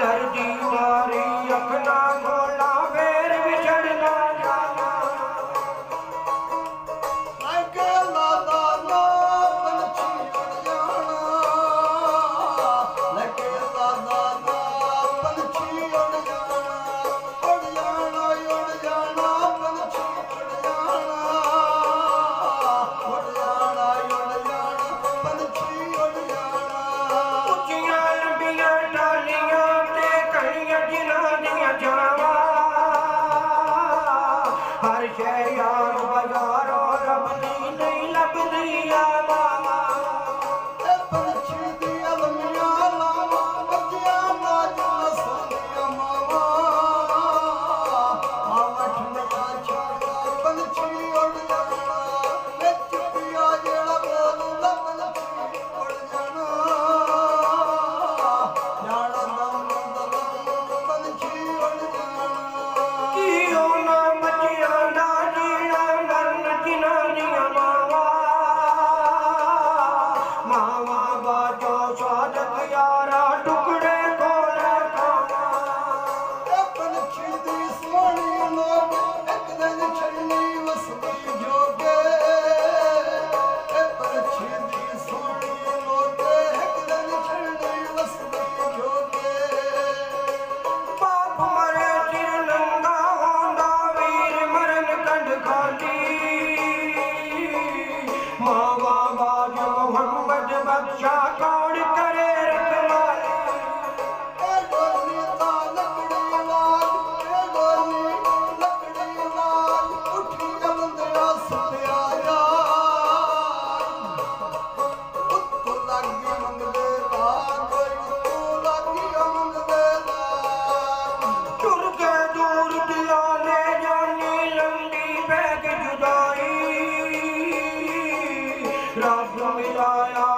करदी मारी अख ना खोला फिर विछड़ ना जाना लगे लादा ना पंछी उड़ जाना लगे लादा ना पंछी उड़ जाना पंछी उड़ जाना उड़ जाना पंछी उड़ जाना उच्चियां लंबियां डालियां ते कलियां जिन्हां दियां जावां हर शै यार बाजारों रब दी नहीं लभदी आवां पंछी दी अलमियां लावां बच्चियां नाचां सोनियां मावां ठंडा छाया पंछी उड़ जाना विच पिया जेड़ा बोलदा पंछी उड़ जाना जाना दम पंछी उड़ जाना कीओ ना बच्चियां दा जीना मरन जिन्हां दियां मावां बाजो सादक यारा टुकड़े कोले खावां पंछी दी सोहनी लोग एक दिन छड़नी वसदी जोगे पंछी दी सोहनी लोग एक दिन छड़नी वसदी जोगे बाप मरे सिर नंगा होंदा वीर मरन कंड खाली मावां बाजो मोहम्मद बख्शा कौन करे रखवाली डोली ता लकड़ी वाल डोली लकड़ी वाल उठी बंदिया सुत्या उत्तो लागी मंगदे दा कोई उत्तो लागी मंगदे दा टुर के दूर दिया ले जानी लंबी बैग जुदाई रब मिलाया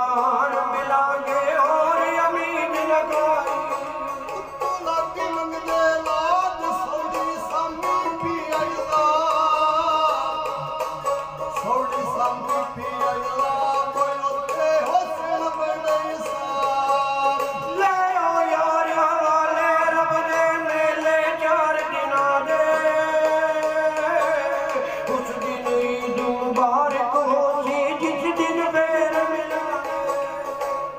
मिलांगे और उम्मीद लगाई उत्तो लागी मंगदे लाज सौड़ी सामी पी आईला सौड़ी सामी पी आईला कोई उत्ते हुस्न बड़े सार ले आओ यार हवाले रब दे मेले 4 दिनां दे उस दिन ईद मुबारक हो सी जिस दिन फिर मिला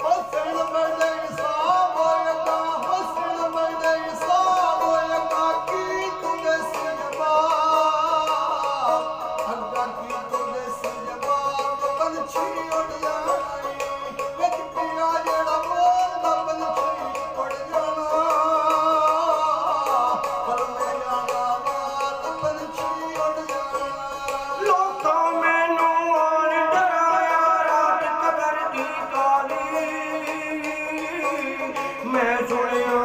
हुस्न बड़े साब होएगा हुस्न बड़े साब होएगा की तुझे सजबा अग्गा की तुझे सजबा पंछी उड़ जाना विच पिया जेड़ा बोलदा पंछी उड़ जाना पर मैं जाना वाल पंछी उड़ जाना लोकां मैनू आन डराया रात कबर दी काली मैं सुनिया